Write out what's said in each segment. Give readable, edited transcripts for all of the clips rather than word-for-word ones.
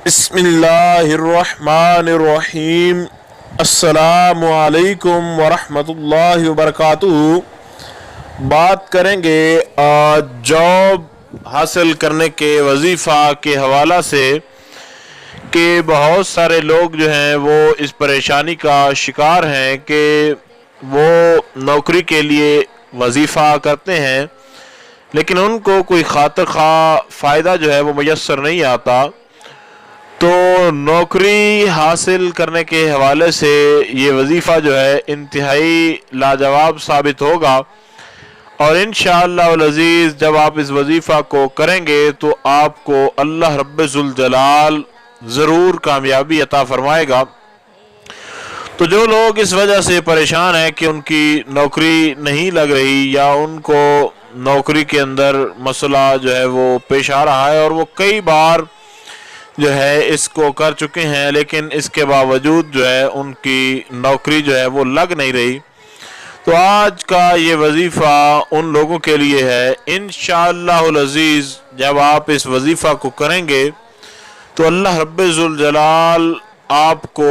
بسم اللہ الرحمن الرحیم۔ السلام علیکم ورحمۃ اللہ وبرکاتہ۔ بات کریں گے جاب حاصل کرنے کے وظیفہ کے حوالہ سے کہ بہت سارے لوگ جو ہیں وہ اس پریشانی کا شکار ہیں کہ وہ نوکری کے لیے وظیفہ کرتے ہیں لیکن ان کو کوئی خاطر خواہ فائدہ جو ہے وہ میسر نہیں آتا۔ تو نوکری حاصل کرنے کے حوالے سے یہ وظیفہ جو ہے انتہائی لاجواب ثابت ہوگا، اور انشاءاللہ العزیز جب آپ اس وظیفہ کو کریں گے تو آپ کو اللہ رب ذوالجلال ضرور کامیابی عطا فرمائے گا۔ تو جو لوگ اس وجہ سے پریشان ہیں کہ ان کی نوکری نہیں لگ رہی یا ان کو نوکری کے اندر مسئلہ جو ہے وہ پیش آ رہا ہے اور وہ کئی بار جو ہے اس کو کر چکے ہیں لیکن اس کے باوجود جو ہے ان کی نوکری جو ہے وہ لگ نہیں رہی، تو آج کا یہ وظیفہ ان لوگوں کے لیے ہے۔ انشاءاللہ العزیز جب آپ اس وظیفہ کو کریں گے تو اللہ رب ذوالجلال آپ کو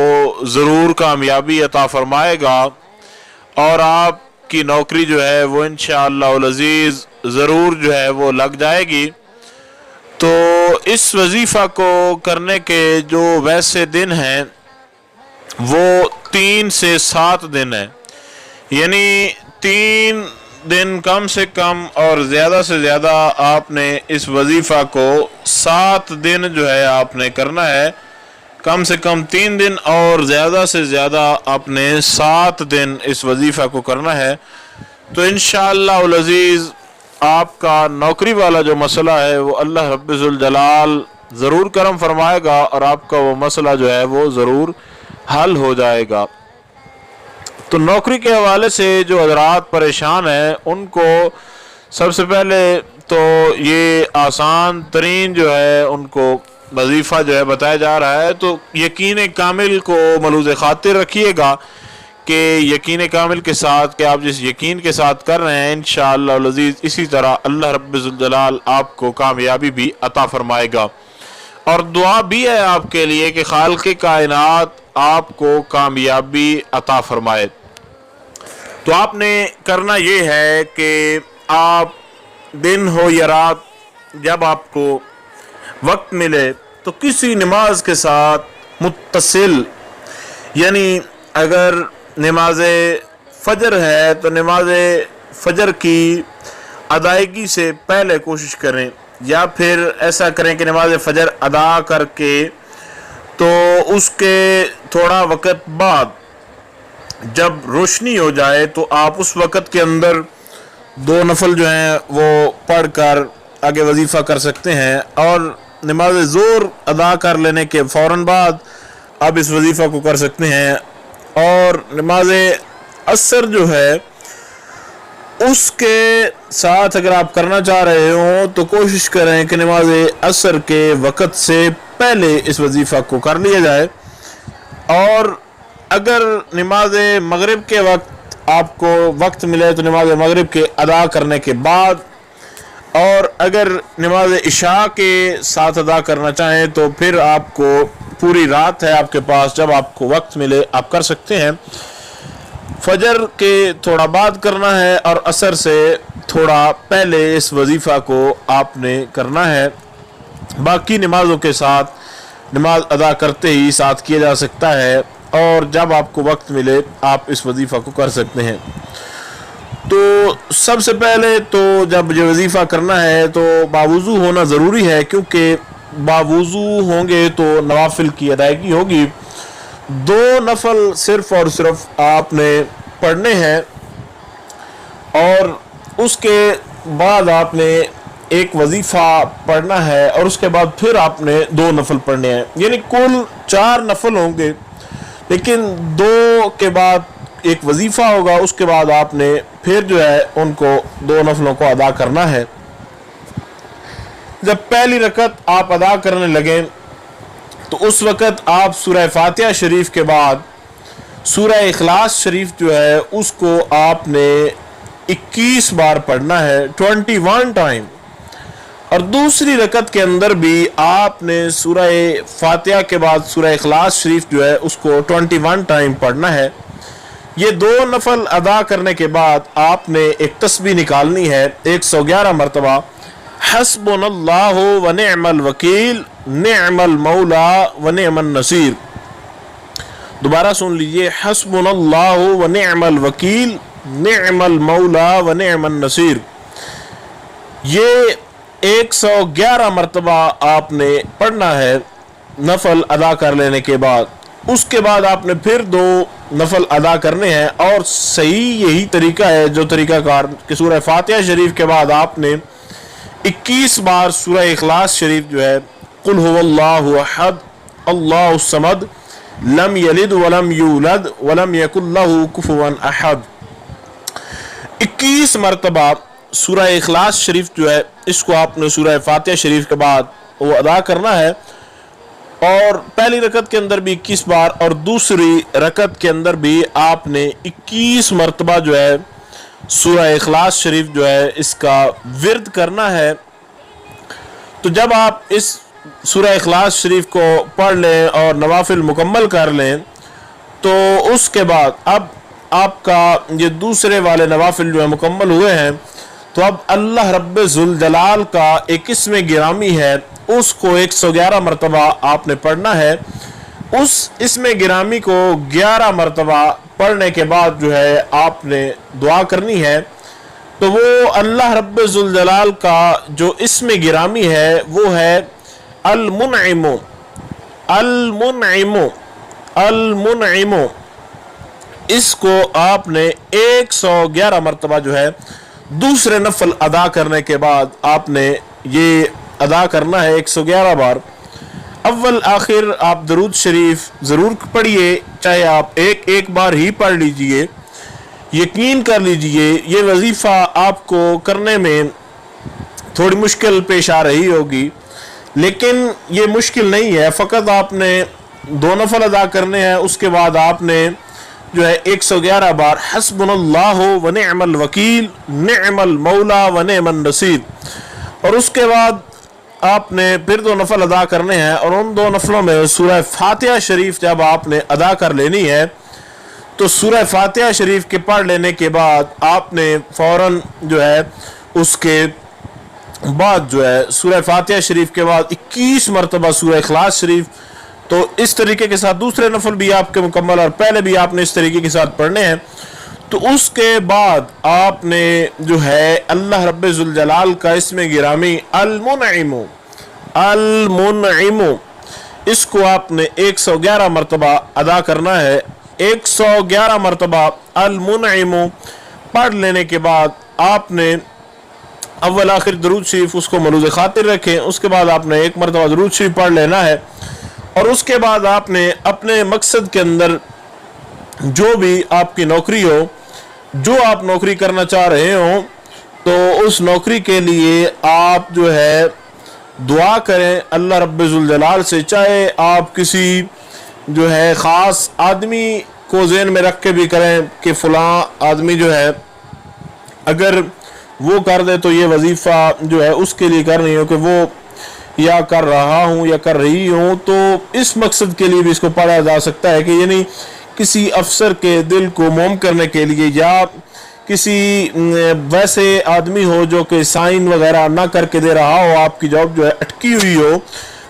ضرور کامیابی عطا فرمائے گا اور آپ کی نوکری جو ہے وہ انشاءاللہ العزیز ضرور جو ہے وہ لگ جائے گی۔ تو اس وظیفہ کو کرنے کے جو ویسے دن ہیں وہ 3 سے 7 دن ہیں، یعنی 3 دن کم سے کم اور زیادہ سے زیادہ آپ نے اس وظیفہ کو 7 دن جو ہے آپ نے کرنا ہے، کم سے کم 3 دن اور زیادہ سے زیادہ آپ نے 7 دن اس وظیفہ کو کرنا ہے۔ تو انشاءاللہ العزیز آپ کا نوکری والا جو مسئلہ ہے وہ اللہ رب ذوالجلال ضرور کرم فرمائے گا اور آپ کا وہ مسئلہ جو ہے وہ ضرور حل ہو جائے گا۔ تو نوکری کے حوالے سے جو حضرات پریشان ہیں ان کو سب سے پہلے تو یہ آسان ترین جو ہے ان کو وظیفہ جو ہے بتایا جا رہا ہے، تو یقین کامل کو ملحوظ خاطر رکھیے گا کہ یقین کامل کے ساتھ کہ آپ جس یقین کے ساتھ کر رہے ہیں انشاءاللہ العزیز اسی طرح اللہ رب ذوالجلال آپ کو کامیابی بھی عطا فرمائے گا، اور دعا بھی ہے آپ کے لیے کہ خالق کائنات آپ کو کامیابی عطا فرمائے۔ تو آپ نے کرنا یہ ہے کہ آپ دن ہو یا رات جب آپ کو وقت ملے تو کسی نماز کے ساتھ متصل، یعنی اگر نماز فجر ہے تو نماز فجر کی ادائیگی سے پہلے کوشش کریں، یا پھر ایسا کریں کہ نماز فجر ادا کر کے تو اس کے تھوڑا وقت بعد جب روشنی ہو جائے تو آپ اس وقت کے اندر 2 نفل جو ہیں وہ پڑھ کر آگے وظیفہ کر سکتے ہیں، اور نماز ظہر ادا کر لینے کے فوراً بعد آپ اس وظیفہ کو کر سکتے ہیں، اور نماز عصر جو ہے اس کے ساتھ اگر آپ کرنا چاہ رہے ہوں تو کوشش کریں کہ نماز عصر کے وقت سے پہلے اس وظیفہ کو کر لیا جائے، اور اگر نماز مغرب کے وقت آپ کو وقت ملے تو نماز مغرب کے ادا کرنے کے بعد، اور اگر نماز عشاء کے ساتھ ادا کرنا چاہیں تو پھر آپ کو پوری رات ہے آپ کے پاس، جب آپ کو وقت ملے آپ کر سکتے ہیں۔ فجر کے تھوڑا بعد کرنا ہے اور عصر سے تھوڑا پہلے اس وظیفہ کو آپ نے کرنا ہے، باقی نمازوں کے ساتھ نماز ادا کرتے ہی ساتھ کیا جا سکتا ہے، اور جب آپ کو وقت ملے آپ اس وظیفہ کو کر سکتے ہیں۔ تو سب سے پہلے تو جب یہ وظیفہ کرنا ہے تو باوضو ہونا ضروری ہے، کیونکہ باوضو ہوں گے تو نوافل کی ادائیگی ہوگی۔ 2 نفل صرف اور صرف آپ نے پڑھنے ہیں، اور اس کے بعد آپ نے ایک وظیفہ پڑھنا ہے، اور اس کے بعد پھر آپ نے 2 نفل پڑھنے ہیں، یعنی کل 4 نفل ہوں گے، لیکن 2 کے بعد ایک وظیفہ ہوگا، اس کے بعد آپ نے پھر جو ہے ان کو 2 نفلوں کو ادا کرنا ہے۔ جب پہلی رکعت آپ ادا کرنے لگیں تو اس وقت آپ سورہ فاتحہ شریف کے بعد سورہ اخلاص شریف جو ہے اس کو آپ نے 21 بار پڑھنا ہے، 21 ٹائم، اور دوسری رکعت کے اندر بھی آپ نے سورہ فاتحہ کے بعد سورہ اخلاص شریف جو ہے اس کو 21 ٹائم پڑھنا ہے۔ یہ دو نفل ادا کرنے کے بعد آپ نے ایک تسبیح نکالنی ہے 111 مرتبہ، حسبنا اللہ و نعم الوکیل نعم المولا و نعم النصیر۔ دوبارہ سن لیجئے، حسبنا اللہ و نعم الوکیل نعم المولا و نعم النصیر۔ یہ 111 مرتبہ آپ نے پڑھنا ہے نفل ادا کر لینے کے بعد۔ اس کے بعد آپ نے پھر دو نفل ادا کرنے ہیں، اور صحیح یہی طریقہ ہے جو طریقہ کار کہ سورہ فاتحہ شریف کے بعد آپ نے 21 بار سورہ اخلاص شریف جو ہے قل هو اللہ احد اللہ الصمد لم یلد ولم یولد ولم یکن لہ کفوا احد، 21 مرتبہ سورہ اخلاص شریف جو ہے اس کو آپ نے سورہ فاتحہ شریف کے بعد وہ ادا کرنا ہے، اور پہلی رکعت کے اندر بھی 21 بار اور دوسری رکعت کے اندر بھی آپ نے 21 مرتبہ جو ہے سورہ اخلاص شریف جو ہے اس کا ورد کرنا ہے۔ تو جب آپ اس سورہ اخلاص شریف کو پڑھ لیں اور نوافل مکمل کر لیں تو اس کے بعد اب آپ کا یہ دوسرے والے نوافل جو ہے مکمل ہوئے ہیں، تو اب اللہ رب ذوالجلال کا ایک اسم گرامی ہے، اس کو 111 مرتبہ آپ نے پڑھنا ہے۔ اس اسم گرامی کو 11 مرتبہ پڑھنے کے بعد جو ہے آپ نے دعا کرنی ہے۔ تو وہ اللہ رب ذوالجلال کا جو اسم گرامی ہے وہ ہے المنعم، المنعم، المنعم۔ اس کو آپ نے 111 مرتبہ جو ہے دوسرے نفل ادا کرنے کے بعد آپ نے یہ ادا کرنا ہے 111 بار۔ اول آخر آپ درود شریف ضرور پڑھیے، چاہے آپ ایک بار ہی پڑھ لیجئے۔ یقین کر لیجئے یہ وظیفہ آپ کو کرنے میں تھوڑی مشکل پیش آ رہی ہوگی، لیکن یہ مشکل نہیں ہے، فقط آپ نے 2 نفل ادا کرنے ہیں، اس کے بعد آپ نے جو ہے 111 بار حسبنا اللہ و نعم الوکیل نعم المولا و نعم النصیر، اور اس کے بعد آپ نے پھر 2 نفل ادا کرنے ہیں، اور ان 2 نفلوں میں سورہ فاتحہ شریف جب آپ نے ادا کر لینی ہے تو سورہ فاتحہ شریف کے پڑھ لینے کے بعد آپ نے فوراً جو ہے اس کے بعد جو ہے سورہ فاتحہ شریف کے بعد 21 مرتبہ سورہ اخلاص شریف، تو اس طریقے کے ساتھ دوسرے نفل بھی آپ کے مکمل اور پہلے بھی آپ نے اس طریقے کے ساتھ پڑھنے ہیں۔ تو اس کے بعد آپ نے جو ہے اللہ رب ذوالجلال کا اسم گرامی المنعم، المنعم، اس کو آپ نے 111 مرتبہ ادا کرنا ہے۔ 111 مرتبہ المنعم پڑھ لینے کے بعد آپ نے اول آخر درود شریف اس کو ملوذ خاطر رکھیں، اس کے بعد آپ نے 1 مرتبہ درود شریف پڑھ لینا ہے، اور اس کے بعد آپ نے اپنے مقصد کے اندر جو بھی آپ کی نوکری ہو، جو آپ نوکری کرنا چاہ رہے ہوں، تو اس نوکری کے لیے آپ جو ہے دعا کریں اللہ رب ذوالجلال سے، چاہے آپ کسی جو ہے خاص آدمی کو ذہن میں رکھ کے بھی کریں کہ فلاں آدمی جو ہے اگر وہ کر دے تو یہ وظیفہ جو ہے اس کے لیے کرنی ہو کہ وہ یا کر رہا ہوں یا کر رہی ہوں، تو اس مقصد کے لیے بھی اس کو پڑھا جا سکتا ہے کہ یعنی کسی افسر کے دل کو موم کرنے کے لیے، یا کسی ویسے آدمی ہو جو کہ سائن وغیرہ نہ کر کے دے رہا ہو، آپ کی جاب جو ہے اٹکی ہوئی ہو،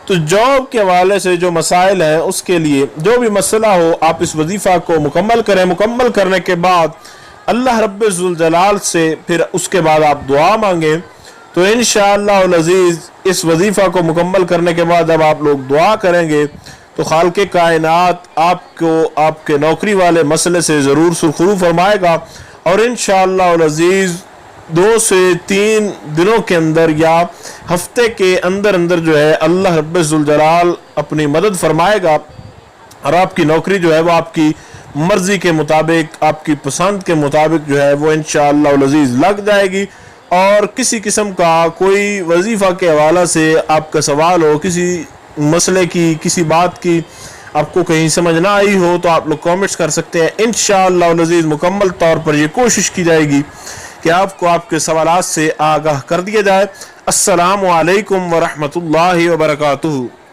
تو جاب کے حوالے سے جو مسائل ہیں اس کے لیے جو بھی مسئلہ ہو آپ اس وظیفہ کو مکمل کریں۔ مکمل کرنے کے بعد اللہ رب ذوالجلال سے پھر اس کے بعد آپ دعا مانگیں، تو انشاءاللہ العزیز اس وظیفہ کو مکمل کرنے کے بعد جب آپ لوگ دعا کریں گے تو خالق کائنات آپ کو آپ کے نوکری والے مسئلے سے ضرور سرخرو فرمائے گا، اور انشاءاللہ العزیز 2 سے 3 دنوں کے اندر یا ہفتے کے اندر جو ہے اللہ رب ذوالجلال اپنی مدد فرمائے گا، اور آپ کی نوکری جو ہے وہ آپ کی مرضی کے مطابق، آپ کی پسند کے مطابق جو ہے وہ انشاءاللہ العزیز لگ جائے گی۔ اور کسی قسم کا کوئی وظیفہ کے حوالے سے آپ کا سوال ہو، کسی مسئلے کی، کسی بات کی آپ کو کہیں سمجھ نہ آئی ہو، تو آپ لوگ کامنٹس کر سکتے ہیں۔ انشاءاللہ العزیز مکمل طور پر یہ کوشش کی جائے گی کہ آپ کو آپ کے سوالات سے آگاہ کر دیا جائے۔ السلام علیکم ورحمۃ اللہ وبرکاتہ۔